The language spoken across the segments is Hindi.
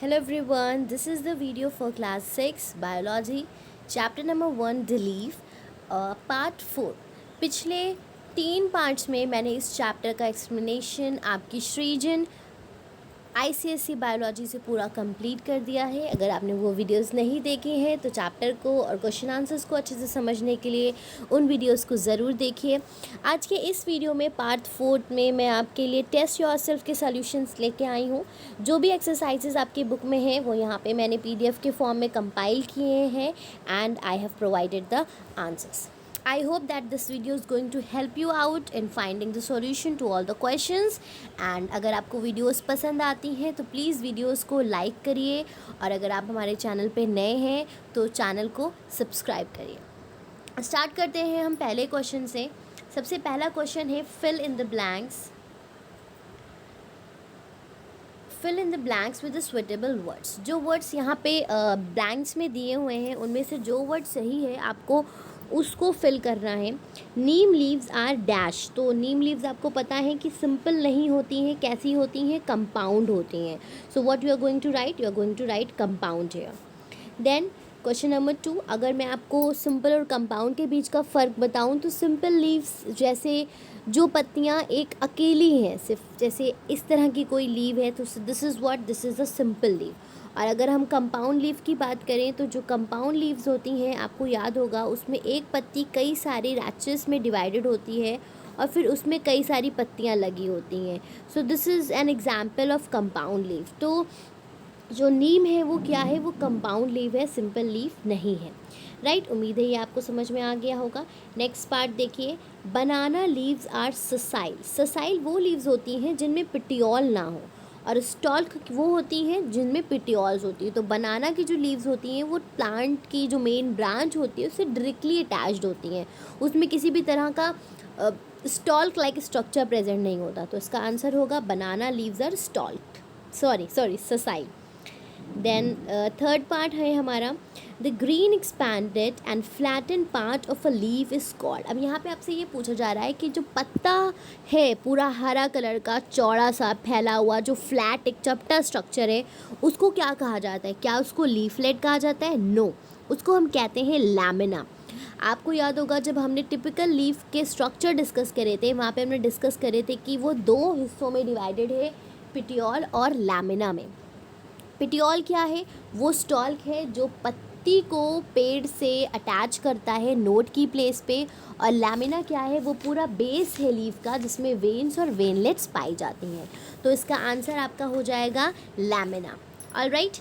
Hello everyone, this is the video for class 6 biology chapter number 1 the leaf part 4। पिछले 3 पार्ट्स में मैंने इस चैप्टर का एक्सप्लेनेशन आपकी सृजन आईसीएसई बायोलॉजी से पूरा कंप्लीट कर दिया है। अगर आपने वो वीडियोस नहीं देखे हैं तो चैप्टर को और क्वेश्चन आंसर्स को अच्छे से समझने के लिए उन वीडियोस को ज़रूर देखिए। आज के इस वीडियो में पार्ट 4 में मैं आपके लिए टेस्ट योरसेल्फ के सॉल्यूशंस लेके आई हूँ। जो भी एक्सरसाइजेज आपकी बुक में हैं वो यहाँ पे मैंने पीडीएफ के फॉर्म में कंपाइल किए हैं and I have provided the answers. I hope that this video is going to help you out in finding the solution to all the questions and अगर आपको वीडियोस पसंद आती हैं तो प्लीज़ वीडियोस को लाइक करिए और अगर आप हमारे चैनल पे नए हैं तो चैनल को सब्सक्राइब करिए। स्टार्ट करते हैं हम पहले क्वेश्चन से। सबसे पहला क्वेश्चन है fill in the blanks with the suitable words. जो वर्ड्स यहाँ पे ब्लैंक्स में दिए हुए हैं उनमें से जो वर्ड सही है आपको उसको फिल करना है। नीम लीव्स आर डैश। तो नीम लीव्स आपको पता है कि सिंपल नहीं होती हैं, कैसी होती हैं, कंपाउंड होती हैं। So what you are going to write, you are going to write compound here. Then question number 2, अगर मैं आपको सिंपल और कंपाउंड के बीच का फ़र्क बताऊं तो सिंपल लीव्स जैसे जो पत्तियां एक अकेली हैं, सिर्फ जैसे इस तरह की कोई लीव है तो this is a simple leave. और अगर हम कंपाउंड लीव की बात करें तो जो कंपाउंड लीव्स होती हैं आपको याद होगा उसमें एक पत्ती कई सारे रैचेस में डिवाइडेड होती है और फिर उसमें कई सारी पत्तियां लगी होती हैं। So this is an example of compound leave. तो जो नीम है वो क्या है, वो कंपाउंड लीव है, सिंपल लीव नहीं है। राइट, उम्मीद है ये आपको समझ में आ गया होगा। नेक्स्ट पार्ट देखिए, बनाना लीव्स आर ससाइल। ससाइल वो लीव्स होती हैं जिनमें पिटियोल ना हो और स्टॉल्क वो होती हैं जिनमें पिटियोल्स होती है। तो बनाना की जो लीव्स होती हैं वो प्लांट की जो मेन ब्रांच होती है उससे डायरेक्टली अटैच्ड होती हैं, उसमें किसी भी तरह का स्टॉल्क लाइक स्ट्रक्चर प्रेजेंट नहीं होता। तो इसका आंसर होगा banana leaves are sorry sessile. Then third part है हमारा the green expanded and flatten part of a leaf is called. अब यहाँ पे आपसे ये पूछा जा रहा है कि जो पत्ता है पूरा हरा कलर का चौड़ा सा फैला हुआ जो फ्लैट एक चपटा स्ट्रक्चर है उसको क्या कहा जाता है? क्या उसको लीफलेट कहा जाता है? नो, उसको हम कहते हैं लैमिना। आपको याद होगा जब हमने टिपिकल लीफ के स्ट्रक्चर डिस्कस करे थे वहाँ पे हमने डिस्कस करे थे कि वो 2 हिस्सों में डिवाइडेड है, पिटियोल और लैमिना में। पिटियोल क्या है? वो स्टॉल्क है जो पत्ती को पेड़ से अटैच करता है नोड की प्लेस पे, और लैमिना क्या है? वो पूरा बेस है लीफ का जिसमें वेन्स और वेनलेट्स पाई जाती हैं। तो इसका आंसर आपका हो जाएगा लैमिना। ऑलराइट,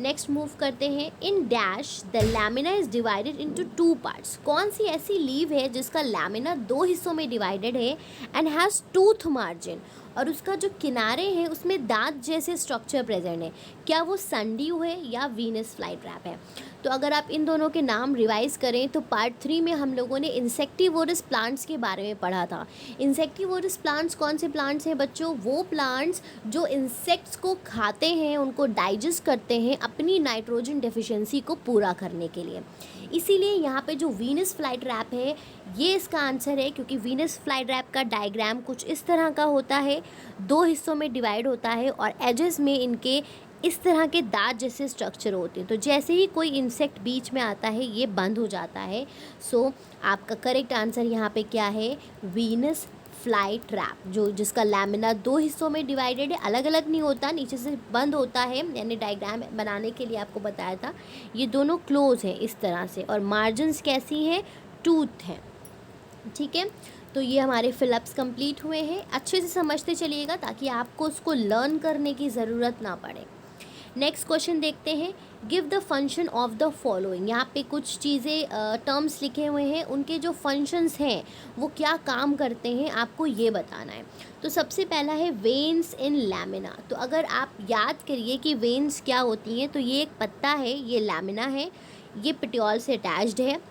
नेक्स्ट मूव करते हैं। In dash the lamina is divided into 2 parts. कौन सी ऐसी लीव है जिसका लैमिना 2 हिस्सों में डिवाइडेड है एंड हैज़ टूथ मार्जिन, और उसका जो किनारे हैं उसमें दांत जैसे स्ट्रक्चर प्रेजेंट है? क्या वो सनड्यू है या वीनस फ्लाईट्रैप है? तो अगर आप इन दोनों के नाम रिवाइज करें तो पार्ट 3 में हम लोगों ने इंसेक्टिवोरस प्लांट्स के बारे में पढ़ा था। इंसेक्टिवोरस प्लांट्स कौन से प्लांट्स हैं बच्चों? वो प्लांट्स जो इंसेक्ट्स को खाते हैं, उनको डाइजेस्ट करते हैं अपनी नाइट्रोजन डेफिशिएंसी को पूरा करने के लिए। इसीलिए यहाँ पे जो वीनस फ्लाईट्रैप है ये इसका आंसर है, क्योंकि वीनस फ्लाईट्रैप का डायग्राम कुछ इस तरह का होता है, 2 हिस्सों में डिवाइड होता है और एजेस में इनके इस तरह के दांत जैसे स्ट्रक्चर होते हैं। तो जैसे ही कोई इंसेक्ट बीच में आता है ये बंद हो जाता है। सो आपका करेक्ट आंसर यहाँ पे क्या है? वीनस फ्लाईट्रैप, जो जिसका लैमिना 2 हिस्सों में डिवाइडेड है, अलग अलग नहीं होता, नीचे से बंद होता है। यानी डायग्राम बनाने के लिए आपको बताया था, ये दोनों क्लोज हैं इस तरह से और मार्जिन्स कैसी हैं? टूथ हैं। ठीक है, तो ये हमारे फिलअप्स कंप्लीट हुए हैं। अच्छे से समझते चलिएगा ताकि आपको उसको लर्न करने की ज़रूरत ना पड़े। नेक्स्ट क्वेश्चन देखते हैं। Give the function of the following. यहाँ पे कुछ चीज़ें टर्म्स लिखे हुए हैं, उनके जो फंक्शंस हैं वो क्या काम करते हैं आपको ये बताना है। तो सबसे पहला है वेन्स इन लैमिना। तो अगर आप याद करिए कि वेन्स क्या होती हैं, तो ये एक पत्ता है, ये लैमिना है, ये पिटियोल से अटैच्ड है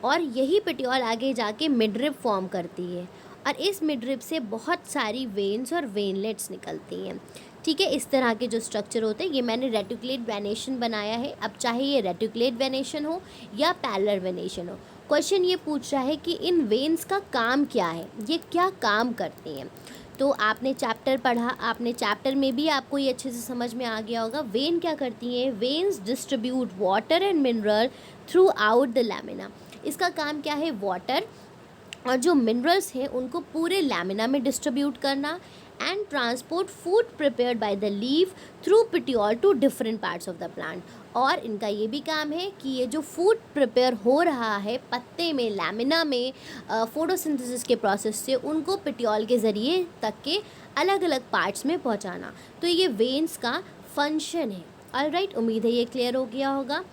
और यही पिटियोल आगे जाके मिडरिब फॉर्म करती है और इस मिडरिब से बहुत सारी वेन्स और वेनलेट्स निकलती हैं। ठीक है, इस तरह के जो स्ट्रक्चर होते हैं, ये मैंने रेटिकुलेट वेनेशन बनाया है। अब चाहे ये रेटिकुलेट वेनेशन हो या पैरेलल वेनेशन हो, क्वेश्चन ये पूछ रहा है कि इन वेन्स का काम क्या है, ये क्या काम करती हैं। तो आपने चैप्टर पढ़ा, आपने चैप्टर में भी आपको ये अच्छे से समझ में आ गया होगा। वेन क्या करती हैं? Veins distribute water and mineral through out the lamina. इसका काम क्या है? वाटर और जो मिनरल्स हैं उनको पूरे लैमिना में डिस्ट्रीब्यूट करना and transport food prepared by the leaf through petiole to different parts of the plant. और इनका ये भी काम है कि ये जो फूड प्रिपेयर हो रहा है पत्ते में, लैमिना में, फोटोसिंथेसिस के प्रोसेस से उनको पिटियोल के ज़रिए तक के अलग अलग पार्ट्स में पहुंचाना। तो ये वेन्स का फंक्शन है। ऑलराइट, उम्मीद है ये क्लियर हो गया होगा।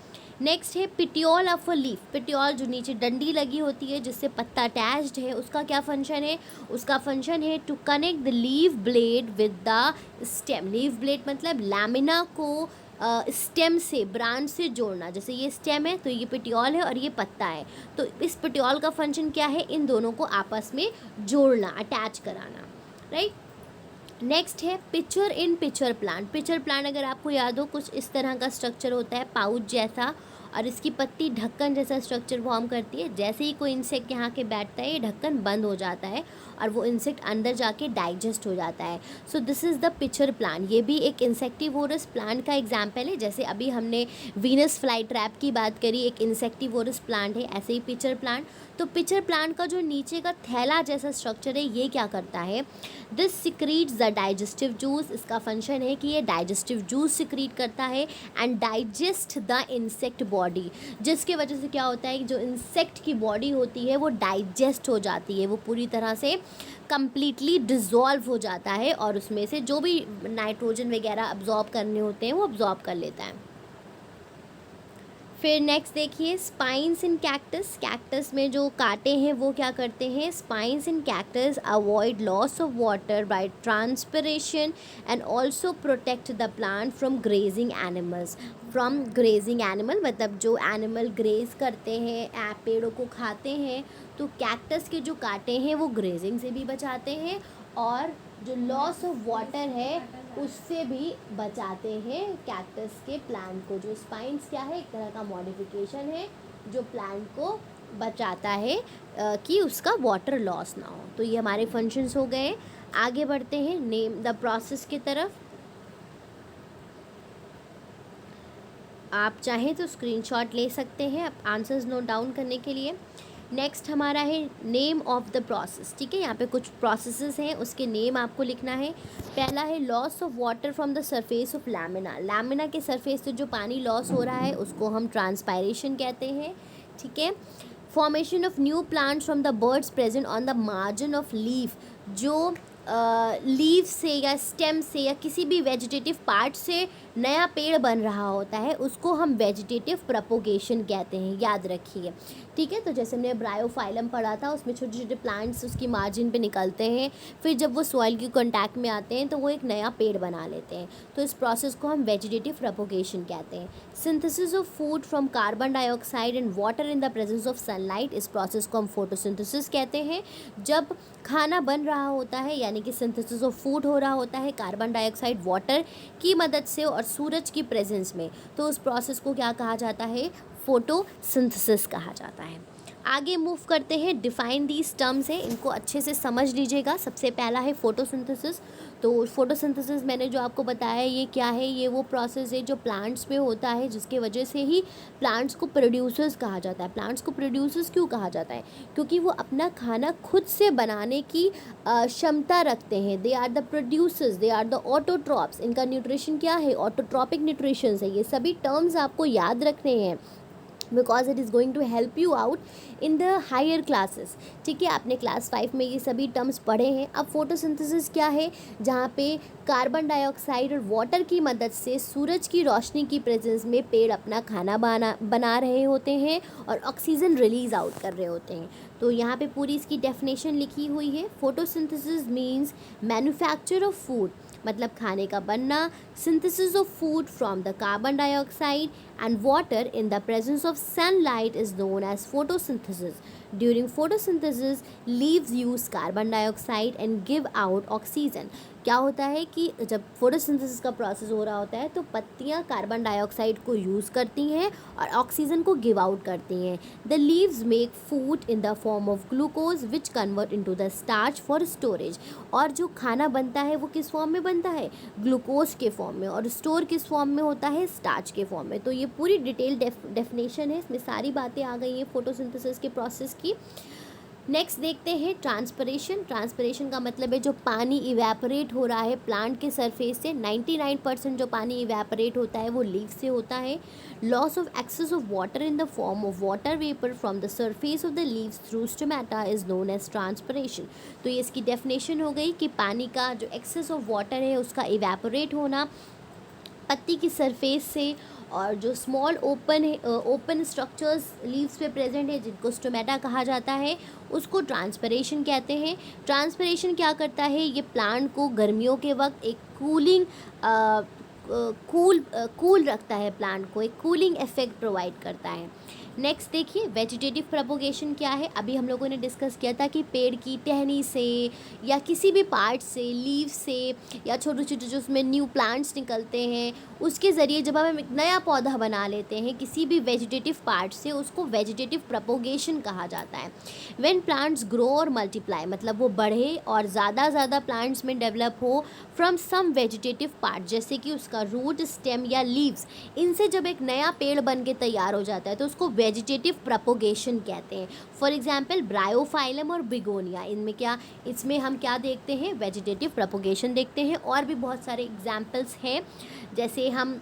नेक्स्ट है petiole of a leaf. Petiole जो नीचे डंडी लगी होती है जिससे पत्ता अटैच्ड है, उसका क्या फंक्शन है? उसका फंक्शन है to connect the leaf blade with the stem. Leaf blade मतलब लैमिना को स्टेम से, ब्रांच से जोड़ना। जैसे ये स्टेम है तो ये पिटियोल है और ये पत्ता है, तो इस पिटियोल का फंक्शन क्या है? इन दोनों को आपस में जोड़ना, अटैच कराना। राइट। नेक्स्ट है picture in pitcher plant. Pitcher plant अगर आपको याद हो, कुछ इस तरह का स्ट्रक्चर होता है, पाउच जैसा, और इसकी पत्ती ढक्कन जैसा स्ट्रक्चर फॉर्म करती है। जैसे ही कोई इंसेक्ट यहाँ के बैठता है ये ढक्कन बंद हो जाता है और वो इंसेक्ट अंदर जाके डाइजेस्ट हो जाता है। So this is the pitcher plant. ये भी एक इंसेक्टिवोरस प्लांट का एग्जाम्पल है। जैसे अभी हमने वीनस फ्लाई ट्रैप की बात करी, एक इंसेक्टिवोरस प्लांट है, ऐसे ही पिक्चर प्लांट। तो पिक्चर प्लांट का जो नीचे का थैला जैसा स्ट्रक्चर है ये क्या करता है? This secretes the digestive juice. इसका फंक्शन है कि ये डाइजेस्टिव जूस सिक्रीट करता है and digest the insect body, जिसके वजह से क्या होता है कि जो इंसेक्ट की बॉडी होती है वो डाइजेस्ट हो जाती है, वो पूरी तरह से कंप्लीटली डिज़ोल्व हो जाता है और उसमें से जो भी नाइट्रोजन वगैरह अब्जॉर्ब करने होते हैं वो अब्जॉर्ब कर लेता है। फिर नेक्स्ट देखिए स्पाइन्स इन कैक्टस। कैक्टस में जो कांटे हैं वो क्या करते हैं? Spines in cactus avoid loss of water bye transpiration and also protect the plant from grazing animals. From grazing animal मतलब जो एनिमल ग्रेज करते हैं, पेड़ों को खाते हैं, तो कैक्टस के जो कांटे हैं वो ग्रेजिंग से भी बचाते हैं और जो लॉस ऑफ वाटर है उससे भी बचाते हैं कैक्टस के प्लांट को। जो स्पाइन्स क्या है? एक तरह का मॉडिफिकेशन है जो प्लांट को बचाता है कि उसका वाटर लॉस ना हो। तो ये हमारे फंक्शंस हो गए। आगे बढ़ते हैं नेम द प्रोसेस की तरफ। आप चाहें तो स्क्रीनशॉट ले सकते हैं आंसर्स नोट डाउन करने के लिए। नेक्स्ट हमारा है नेम ऑफ द प्रोसेस। ठीक है, यहाँ पे कुछ प्रोसेसेस हैं, उसके नेम आपको लिखना है। पहला है loss of water from the surface of lamina. Lamina के सरफेस से जो पानी लॉस हो रहा है उसको हम ट्रांसपायरेशन कहते हैं। ठीक है। Formation of new plants from the birds present on the margin of leaf. जो लीफ से या स्टेम से या किसी भी वेजिटेटिव पार्ट से नया पेड़ बन रहा होता है उसको हम वेजिटेटिव प्रोपोगेशन कहते हैं, याद रखिए। ठीक है, तो जैसे हमने ब्रायोफाइलम पढ़ा था उसमें छोटे छोटे प्लांट्स उसकी मार्जिन पे निकलते हैं, फिर जब वो सॉइल के कांटेक्ट में आते हैं तो वो एक नया पेड़ बना लेते हैं, तो इस प्रोसेस को हम वेजिटेटिव प्रोपोगेशन कहते हैं। Synthesis of food from carbon dioxide and water in the presence of sunlight, इस प्रोसेस को हम फोटोसिंथेसिस कहते हैं। जब खाना बन रहा होता है यानी कि सिंथेसिस ऑफ फूड हो रहा होता है कार्बन डाइऑक्साइड वाटर की मदद से और सूरज की प्रेजेंस में, तो उस प्रोसेस को क्या कहा जाता है? फोटोसिंथेसिस कहा जाता है। आगे मूव करते हैं। डिफाइन दीज टर्म्स है, इनको अच्छे से समझ लीजिएगा। सबसे पहला है फोटोसिंथेसिस। तो फोटोसिंथेसिस मैंने जो आपको बताया ये क्या है? ये वो प्रोसेस है जो प्लांट्स में होता है जिसके वजह से ही प्लांट्स को प्रोड्यूसर्स कहा जाता है। प्लांट्स को प्रोड्यूसर्स क्यों कहा जाता है? क्योंकि वो अपना खाना खुद से बनाने की क्षमता रखते हैं। They are the producers, they are the autotrophs. इनका न्यूट्रिशन क्या है? ऑटोट्रॉपिक न्यूट्रिशन है। ये सभी टर्म्स आपको याद रखने हैं because it is going to help you out in the higher classes. ठीक है, आपने क्लास 5 में ये सभी टर्म्स पढ़े हैं। अब फोटोसिंथेसिस क्या है? जहाँ पे कार्बन डाइऑक्साइड और वाटर की मदद से सूरज की रोशनी की प्रेजेंस में पेड़ अपना खाना बना रहे होते हैं और ऑक्सीजन रिलीज़ आउट कर रहे होते हैं। तो यहाँ पे पूरी इसकी डेफिनेशन लिखी हुई है। Photosynthesis means manufacture of food, मतलब खाने का बनना। Synthesis of food from the carbon dioxide and water in the presence of sunlight is known as photosynthesis. During photosynthesis leaves use carbon dioxide and give out oxygen. क्या होता है कि जब फोटोसिंथेसिस का प्रोसेस हो रहा होता है तो पत्तियाँ कार्बन डाइऑक्साइड को यूज़ करती हैं और ऑक्सीजन को गिव आउट करती हैं। The leaves make food in the form of glucose which convert into the starch for storage. और जो खाना बनता है वो किस फॉर्म में बनता है, ग्लूकोज के फॉर्म में, और स्टोर किस फॉर्म में होता है, स्टार्च के फॉर्म में। तो ये पूरी डिटेल डेफिनेशन है, इसमें सारी बातें आ गई हैं फोटोसिंथेसिस के प्रोसेस की। नेक्स्ट देखते हैं ट्रांसपरेशन। ट्रांसपरेशन का मतलब है जो पानी इवेपोरेट हो रहा है प्लांट के सरफेस से। 99% जो पानी इवेपोरेट होता है वो लीव से होता है। Loss of excess of water in the form of water vapour from the surface of the leaves through stomata is known as transpiration. तो ये इसकी डेफिनेशन हो गई कि पानी का जो एक्सेस ऑफ वाटर है उसका इवेपोरेट होना पत्ती की सरफेस से, और जो स्मॉल ओपन स्ट्रक्चर्स लीव्स पे प्रेजेंट है जिनको स्टोमेटा कहा जाता है उसको ट्रांसपरेशन कहते हैं। ट्रांसपरेशन क्या करता है, ये प्लांट को गर्मियों के वक्त एक कूल रखता है, प्लांट को एक कूलिंग इफेक्ट प्रोवाइड करता है। नेक्स्ट देखिए वेजिटेटिव प्रोपोगेशन क्या है। अभी हम लोगों ने डिस्कस किया था कि पेड़ की टहनी से या किसी भी पार्ट से, लीव से, या छोटे छोटे जो उसमें न्यू प्लांट्स निकलते हैं उसके ज़रिए जब हम एक नया पौधा बना लेते हैं किसी भी वेजिटेटिव पार्ट से, उसको वेजिटेटिव प्रोपोगेशन कहा जाता है। व्हेन प्लांट्स ग्रो और मल्टीप्लाई, मतलब वो बढ़े और ज़्यादा प्लांट्स में डेवलप हो फ्रॉम सम वेजिटेटिव पार्ट, जैसे कि उसका रूट, स्टेम या लीव्स, इनसे जब एक नया पेड़ बन के तैयार हो जाता है तो उसको वेजिटेटिव प्रोपोगेशन कहते हैं। फॉर एग्जाम्पल ब्रायोफाइलम और बिगोनिया, इसमें हम क्या देखते हैं, वेजिटेटिव प्रोपोगेशन देखते हैं। और भी बहुत सारे एग्जाम्पल्स हैं, जैसे हम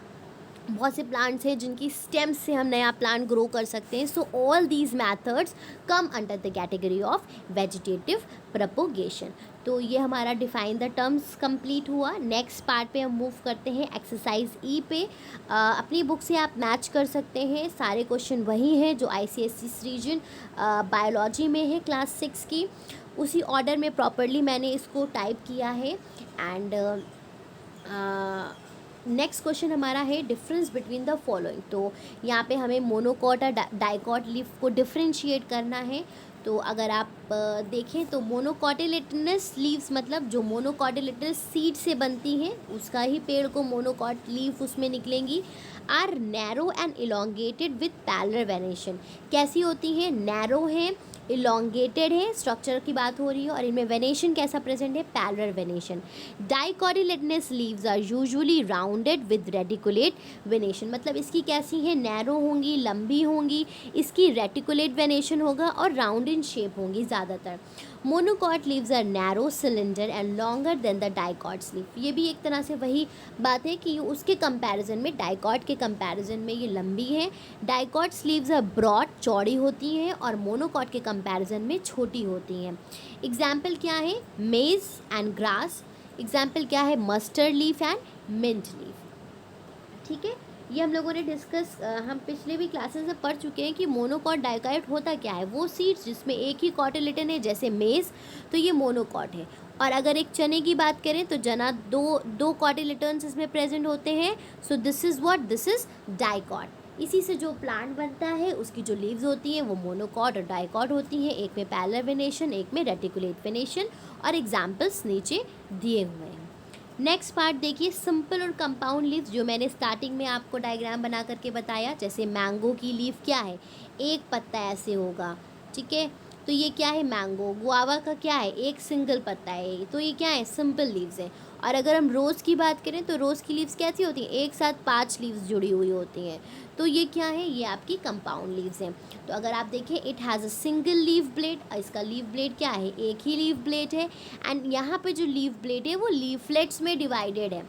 बहुत से प्लांट्स हैं जिनकी स्टेम्स से हम नया प्लांट ग्रो कर सकते हैं। So all these methods come under the category of vegetative propagation. तो ये हमारा डिफाइन द टर्म्स कंप्लीट हुआ। नेक्स्ट पार्ट पे हम मूव करते हैं एक्सरसाइज ई पे। अपनी बुक से आप मैच कर सकते हैं, सारे क्वेश्चन वही हैं जो ICSE रीजन बायोलॉजी में है क्लास 6 की, उसी ऑर्डर में प्रॉपरली मैंने इसको टाइप किया है। एंड नेक्स्ट क्वेश्चन हमारा है डिफरेंस बिटवीन द फॉलोइंग। तो यहाँ पे हमें मोनोकॉट और डाइकॉट लीफ को डिफ्रेंशिएट करना है। तो अगर आप देखें तो मोनोकॉटिलेटनस लीव्स, मतलब जो मोनोकॉटिलेटनस सीड से बनती हैं उसका ही पेड़ को मोनोकॉट लीफ उसमें निकलेंगी, are narrow and elongated with parallel venation. कैसी होती हैं, नैरो हैं, इलोंगेटेड है, स्ट्रक्चर की बात हो रही है, और इनमें वेनेशन कैसा प्रेजेंट है, parallel venation. Dicotyledonous leaves are usually rounded with reticulate venation, मतलब इसकी कैसी है, नैरो होंगी, लंबी होंगी, इसकी रेटिकुलेट वेनेशन होगा और राउंड इन शेप होंगी ज़्यादातर। Monocot leaves are narrow, cylinder and longer than the dicots leaf. ये भी एक तरह से वही बात है कि उसके कंपैरिजन में, डाइकॉट के कंपैरिजन में ये लंबी है। डाइकॉट्स लीव्स आर ब्रॉड, चौड़ी होती हैं, और मोनोकॉट के कंपैरिजन में छोटी होती हैं। एग्जाम्पल क्या है, मेज एंड ग्रास। एग्जाम्पल क्या है, mustard leaf and mint leaf. ठीक है, ये हम लोगों ने डिस्कस, हम पिछले भी क्लासेस में पढ़ चुके हैं कि मोनोकॉट डाइकॉट होता क्या है। वो सीड्स जिसमें एक ही कॉटिलेटन है, जैसे मेज, तो ये मोनोकॉट है। और अगर एक चने की बात करें तो चना दो कॉटिलेटन्स इसमें प्रेजेंट होते हैं। So this is what, this is dicot. इसी से जो प्लांट बनता है उसकी जो लीव्स होती हैं वो मोनोकॉट और डाइकॉट होती हैं, एक में पैरेलल वेनेशन, एक में रेटिकुलेट वेनेशन, और एग्जाम्पल्स नीचे दिए हुए हैं। नेक्स्ट पार्ट देखिए, सिंपल और कंपाउंड लीव्स, जो मैंने स्टार्टिंग में आपको डायग्राम बना करके बताया। जैसे मैंगो की लीफ क्या है, एक पत्ता ऐसे होगा, ठीक है, तो ये क्या है, मैंगो। गुआवा का क्या है, एक सिंगल पत्ता है, तो ये क्या है, सिंपल लीव्स हैं। और अगर हम रोज़ की बात करें तो रोज़ की लीव्स कैसी होती हैं, एक साथ 5 लीव्स जुड़ी हुई होती हैं, तो ये क्या है, ये आपकी कंपाउंड लीव्स हैं। तो अगर आप देखें, it has a single leave blade, इसका लीव ब्लेड क्या है, एक ही लीव ब्लेड है। एंड यहाँ पे जो लीव ब्लेड है वो लीफलेट्स में डिवाइडेड है।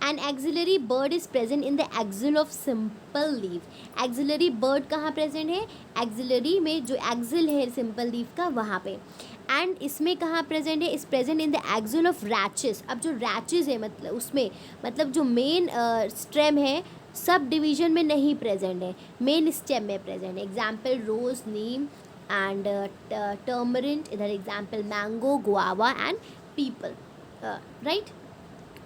And axillary bud is present in the axil of simple leaf. Axillary bud कहाँ प्रेजेंट है, एक्सिलरी में जो एक्सिल है सिंपल लीफ का वहाँ पे। एंड इसमें कहाँ प्रेजेंट है, is present in the axil of rachis. अब जो रैचेस है मतलब उसमें, मतलब जो मेन स्टेम है सब डिवीजन में नहीं प्रेजेंट है, मेन स्टेम में प्रेजेंट है। एग्जाम्पल रोज, नीम एंड टर्मरिंट, इधर example mango, guava and people, right.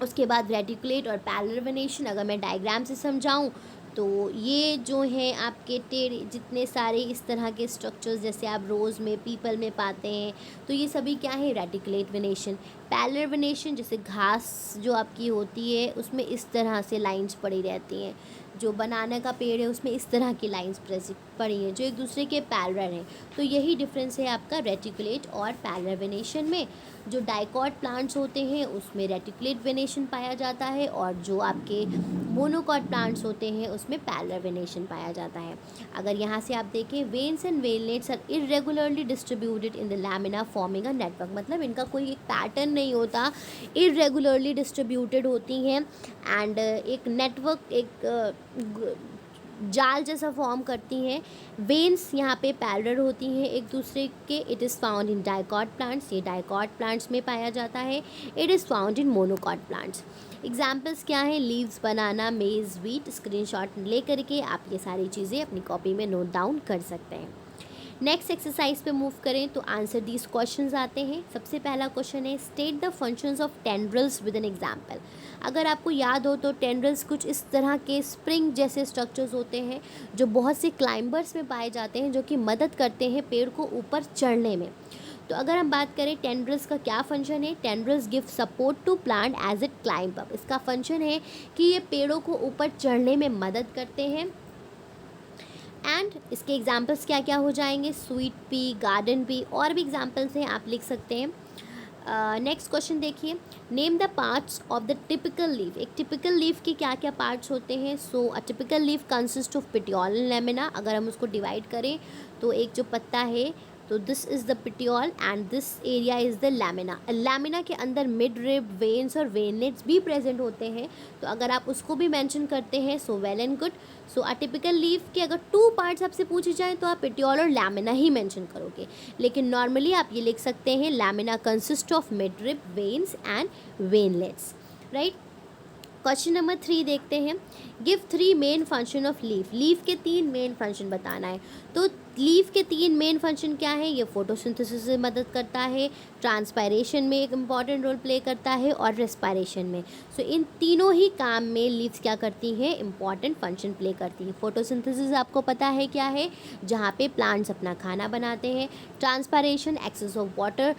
उसके बाद रेटिकुलेट और पैरेलल वेनेशन, अगर मैं डायग्राम से समझाऊँ तो ये जो हैं आपके टेढ़े जितने सारे इस तरह के स्ट्रक्चर्स जैसे आप रोज़ में, पीपल में पाते हैं, तो ये सभी क्या है, रेटिकुलेट वेनेशन। पैरेलल वेनेशन जैसे घास जो आपकी होती है उसमें इस तरह से लाइंस पड़ी रहती हैं, जो बनाना का पेड़ है उसमें इस तरह की लाइंस पड़ी हैं जो एक दूसरे के पैरेलल हैं। तो यही डिफरेंस है आपका रेटिकुलेट और पैरेलल वेनेशन में। जो डाइकॉट प्लांट्स होते हैं उसमें रेटिकुलेट वेनेशन पाया जाता है, और जो आपके मोनोकॉट प्लांट्स होते हैं उसमें पैरेलल वेनेशन पाया जाता है। अगर यहाँ से आप देखें, veins and veinlets are irregularly distributed in the lamina forming a network, मतलब इनका कोई एक पैटर्न नहीं होता, इरेगुलरली डिस्ट्रीब्यूटेड होती हैं एंड एक नेटवर्क, एक जाल जैसा फॉर्म करती हैं। वेन्स यहाँ पे पैरेलल होती हैं एक दूसरे के। It is found in dicot plants, ये डाइकॉट प्लांट्स में पाया जाता है। It is found in monocot plants. Examples क्या हैं? लीव्स, बनाना, मेज़, व्हीट। स्क्रीनशॉट ले करके आप ये सारी चीज़ें अपनी कॉपी में नोट डाउन कर सकते हैं। नेक्स्ट एक्सरसाइज पे मूव करें तो आंसर दीज क्वेश्चंस आते हैं। सबसे पहला क्वेश्चन है, state the functions of tendrils with an example. अगर आपको याद हो तो टेंड्रिल्स कुछ इस तरह के स्प्रिंग जैसे स्ट्रक्चर्स होते हैं जो बहुत से क्लाइंबर्स में पाए जाते हैं, जो कि मदद करते हैं पेड़ को ऊपर चढ़ने में। तो अगर हम बात करें टेंड्रिल्स का क्या फंक्शन है, tendrils give support to plant as it climb up. इसका फंक्शन है कि ये पेड़ों को ऊपर चढ़ने में मदद करते हैं। एंड इसके एग्जाम्पल्स क्या क्या हो जाएंगे? स्वीट पी, गार्डन पी, और भी एग्जाम्पल्स हैं, आप लिख सकते हैं। नेक्स्ट क्वेश्चन देखिए, name the parts of the typical leaf. एक टिपिकल लीफ के क्या क्या पार्ट्स होते हैं? So a typical leaf consist of petiole and lamina. अगर हम उसको डिवाइड करें तो एक जो पत्ता है तो this is the petiole and this area is the lamina. Lamina के अंदर मिड रिब, वेन्स और वेनलेट्स भी प्रेजेंट होते हैं, तो अगर आप उसको भी मेंशन करते हैं so well and good. So a typical leaf के अगर 2 पार्ट्स आपसे पूछे जाएँ तो आप पेटियोल और लैमिना ही मेंशन करोगे, लेकिन नॉर्मली आप ये लिख सकते हैं lamina consist of mid rib, veins and veinlets, right. Question number 3 देखते हैं, give 3 main function of leaf. Leaf के 3 मेन फंक्शन बताना है। तो लीफ के 3 मेन फंक्शन क्या है? ये फोटोसिंथेसिस से मदद करता है, ट्रांसपायरेशन में एक इम्पॉर्टेंट रोल प्ले करता है, और रेस्पायरेशन में। सो इन तीनों ही काम में लीव्स क्या करती हैं? इंपॉर्टेंट फंक्शन प्ले करती हैं। फोटोसिंथेसिस आपको पता है क्या है, जहाँ पे प्लांट्स अपना खाना बनाते हैं। ट्रांसपायरेशन, एक्सेस ऑफ वाटर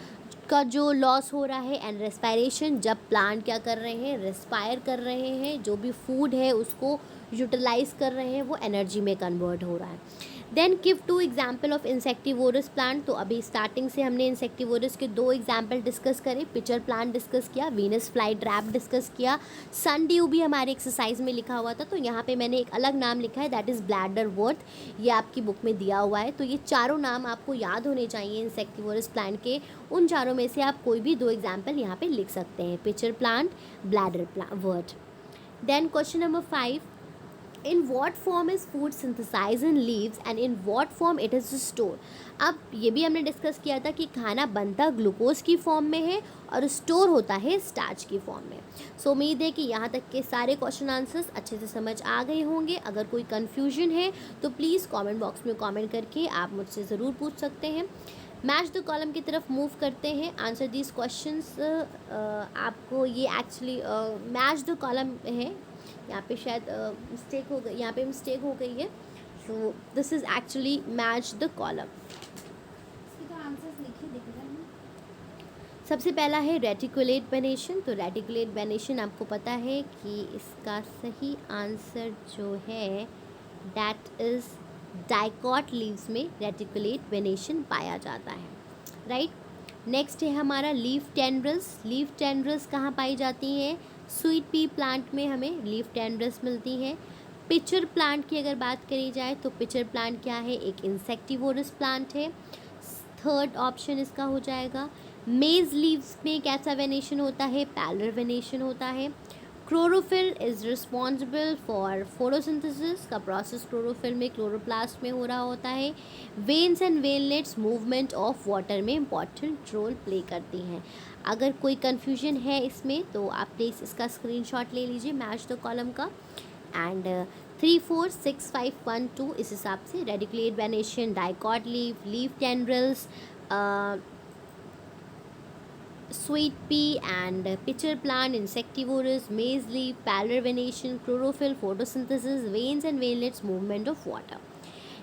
का जो लॉस हो रहा है। एंड रेस्पायरेशन, जब प्लांट क्या कर रहे हैं? रेस्पायर कर रहे हैं, जो भी फूड है उसको यूटिलाइज कर रहे हैं, वो एनर्जी में कन्वर्ट हो रहा है। Then give 2 example of insectivorous plant. तो अभी स्टार्टिंग से हमने इंसेक्टिवोरस के 2 एग्जाम्पल डिस्कस करे। पिचर प्लांट डिस्कस किया, वीनस फ्लाई ट्रैप डिस्कस किया, सन ड्यू भी हमारे एक्सरसाइज में लिखा हुआ था, तो यहाँ पे मैंने एक अलग नाम लिखा है, दैट इज़ ब्लैडर वर्थ। ये आपकी बुक में दिया हुआ है, तो ये चारों नाम आपको याद होने चाहिए इंसेक्टिवोरस प्लांट के। उन चारों में से आप कोई भी 2 एग्जाम्पल यहाँ पे लिख सकते हैं, pitcher plant, bladderwort. Then question number 5, in what form is food synthesized in leaves and in what form it is stored। अब ये भी हमने डिस्कस किया था कि खाना बनता ग्लूकोज की फॉर्म में है और स्टोर होता है स्टार्च की फॉर्म में। सो उम्मीद है कि यहाँ तक के सारे क्वेश्चन आंसर्स अच्छे से समझ आ गए होंगे। अगर कोई कन्फ्यूजन है तो प्लीज़ कमेंट बॉक्स में कमेंट करके आप मुझसे ज़रूर पूछ सकते हैं। मैच द कॉलम की तरफ मूव करते हैं। Answer these questions. आपको ये एक्चुअली मैच द कॉलम है, यहाँ पे शायद मिस्टेक हो गई, यहाँ पे मिस्टेक हो गई है। So this is actually match the column. इसके तो आंसर्स लिखे दिख रहे हैं। सबसे पहला है रेटिकुलेट वेनेशन। तो रेटिकुलेट वेनेशन आपको पता है कि इसका सही आंसर जो है दैट इज़ डाइकॉट लीव्स में रेटिकुलेट वेनेशन पाया जाता है, राइट। नेक्स्ट है हमारा लीफ टेंड्रिल्स। लीफ टेंड्रिल्स कहाँ पाई जाती हैं? स्वीट पी प्लांट में हमें लीफ टेंड्रिल्स मिलती हैं। पिचर प्लांट की अगर बात करी जाए तो पिचर प्लांट क्या है? एक इंसेक्टिवोरस प्लांट है। थर्ड ऑप्शन इसका हो जाएगा। मेज लीव्स में कैसा वेनेशन होता है? पैरेलल वेनेशन होता है। Chlorophyll is responsible for photosynthesis का प्रोसेस क्लोरोफिल में क्लोरोप्लास्ट में हो रहा होता है। Veins and veinlets movement of water में इंपॉर्टेंट रोल प्ले करती हैं। अगर कोई कन्फ्यूजन है इसमें तो आप प्लीज़ इसका स्क्रीनशॉट ले लीजिए मैच द कॉलम का। एंड 3, 4, 6, 5, 1, 2 इस हिसाब से reticulate venation, dicot leaf, leaf tendrils, sweet pea and pitcher plant, insectivorous, maize leaf, parallel venation, chlorophyll, photosynthesis, veins and veinlets, movement of water।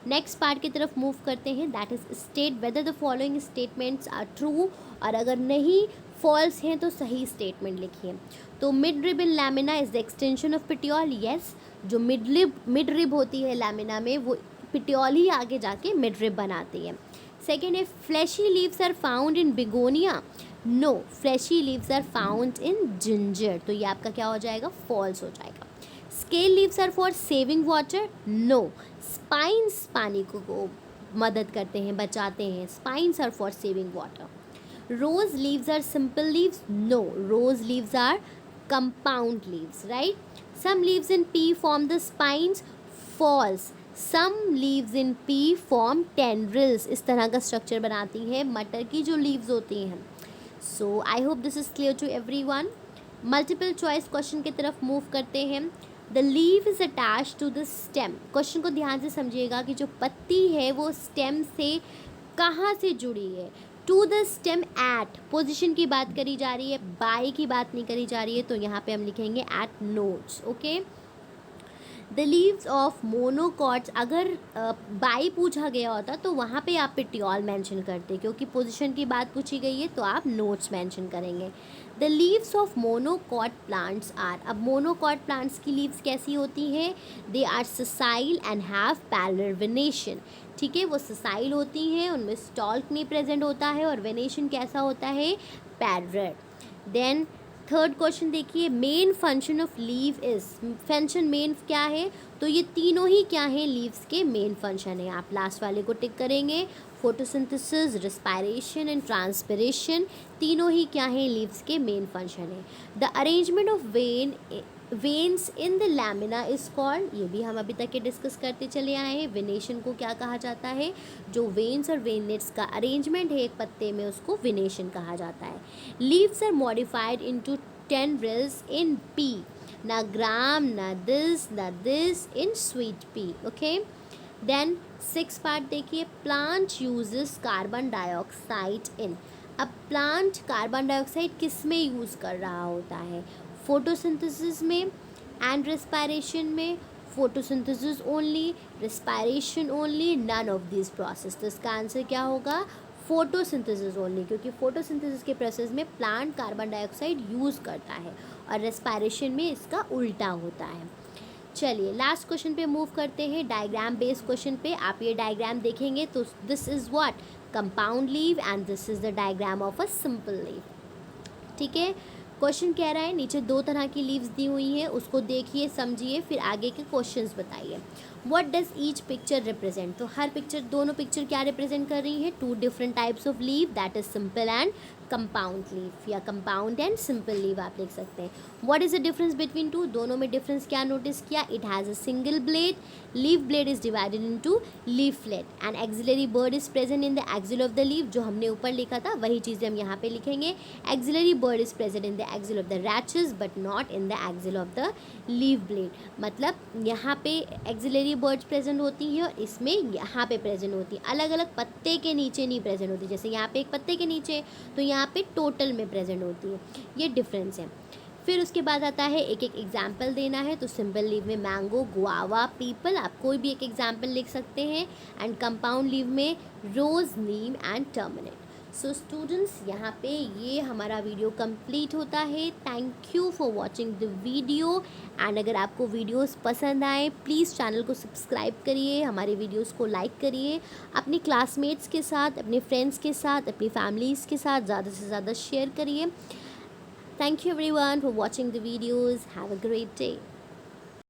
Next part की तरफ मूव करते हैं, that is state whether the following statements are true. और अगर नहीं फॉल्स हैं तो सही स्टेटमेंट लिखिए। तो mid rib in lamina is the extension of petiole, yes. जो मिड रिब होती है लैमिना में, वो पिटियोल ही आगे जाके मिड रिब बनाती है। सेकेंड है fleshy leaves are found in begonia, no, fleshy leaves are found in ginger, तो ये आपका क्या हो जाएगा, फॉल्स हो जाएगा। Scale leaves are for saving water, no, spines पानी को मदद करते हैं, बचाते हैं, spines are for saving water. Rose leaves are simple leaves, no, rose leaves are compound leaves, right. Some leaves in pea form the spines, false. Some leaves in pea form tendrils, इस तरह का स्ट्रक्चर बनाती है मटर की जो लीव्स होती हैं। So I hope this is clear to everyone. Multiple choice question की तरफ मूव करते हैं। The leaf is attach to the stem, question को ध्यान से समझिएगा कि जो पत्ती है वो स्टेम से कहाँ से जुड़ी है। To the stem at, position की बात करी जा रही है, बाय की बात नहीं करी जा रही है, तो यहाँ पे हम लिखेंगे at nodes, okay. The leaves of monocots, अगर बाई पूछा गया होता तो वहाँ पे आप पिटियोल मेंशन करते, क्योंकि पोजीशन की बात पूछी गई है तो आप नोट्स मेंशन करेंगे। The leaves of monocot plants are, अब मोनोकॉट प्लांट्स की लीव्स कैसी होती हैं, they are sessile and have parallel venation, ठीक है, वो ससाइल होती हैं, उनमें स्टॉल्क नहीं प्रेजेंट होता है, और वेनेशन कैसा होता है, पैरेलल। देन थर्ड क्वेश्चन देखिए, main function of leave is, function main क्या है, तो ये तीनों ही क्या हैं, लीव्स के मेन फंक्शन है, आप लास्ट वाले को टिक करेंगे। फोटोसिंथेसिस, रेस्पिरेशन एंड ट्रांसपिरेशन, तीनों ही क्या हैं, लीव्स के मेन फंक्शन है। The arrangement of veins in the lamina is called, ये भी हम अभी तक के डिस्कस करते चले आए हैं, वेनेशन को क्या कहा जाता है, जो वेन्स और वेनलेट्स का अरेंजमेंट है एक पत्ते में उसको वेनेशन कहा जाता है। Leaves are modified into tendrils in pea, ना ग्राम ना this in sweet pea, okay. Then 6 part देखिए, plant uses carbon dioxide in, अब प्लांट कार्बन डाइऑक्साइड किस में यूज़ कर रहा होता है, फोटोसिंथेसिस में एंड रेस्पिरेशन में, photosynthesis only, respiration only, none of this process, तो इसका आंसर क्या होगा, फोटोसिंथेसिस ओनली, क्योंकि फोटोसिंथेसिस के प्रोसेस में प्लांट कार्बन डाइऑक्साइड यूज़ करता है और रेस्पिरेशन में इसका उल्टा होता है। चलिए लास्ट क्वेश्चन पे मूव करते हैं, डायग्राम बेस्ड क्वेश्चन पे। आप ये डायग्राम देखेंगे तो this is what, compound leave and this is the diagram of a simple leave, ठीक है। क्वेश्चन कह रहा है नीचे 2 तरह की लीव्स दी हुई हैं, उसको देखिए समझिए फिर आगे के क्वेश्चंस बताइए। What does each picture represent, तो हर पिक्चर, दोनों पिक्चर क्या रिप्रेजेंट कर रही है, 2 different types of leave, that is simple and compound leave, या कंपाउंड एंड सिंपल लीव आप लिख सकते हैं। What is the difference between two, दोनों में डिफरेंस क्या नोटिस किया, it has a single blade, leave blade is divided into leaflet and axillary bud is present in the axil of the leave, जो हमने ऊपर लिखा था वही चीज़ें हम यहाँ पे लिखेंगे। Axillary bud is present in the axil of the rachis but not in the axil of the leaf blade, मतलब यहाँ पे एक्सिलरी बर्ड्स प्रेजेंट होती हैं और इसमें यहाँ पे प्रेजेंट होती है, अलग अलग पत्ते के नीचे नहीं प्रेजेंट होती, जैसे यहाँ पे एक पत्ते के नीचे, तो यहाँ पे टोटल में प्रेजेंट होती है, ये डिफरेंस है। फिर उसके बाद आता है एक एक एग्जाम्पल देना है, तो सिंपल लीव में मैंगो, गुआवा, पीपल, आप कोई भी एक एग्जाम्पल लिख सकते हैं, एंड कंपाउंड लीव में रोज, नीम एंड टर्मिनेट। सो स्टूडेंट्स, यहाँ पे ये हमारा वीडियो कंप्लीट होता है। Thank you for watching the video, and अगर आपको वीडियोस पसंद आए प्लीज़ चैनल को सब्सक्राइब करिए, हमारे वीडियोस को लाइक करिए, अपने क्लासमेट्स के साथ, अपने फ्रेंड्स के साथ, अपनी फैमिलीज़ के साथ ज़्यादा से ज़्यादा शेयर करिए। Thank you everyone for watching the videos. Have a great day.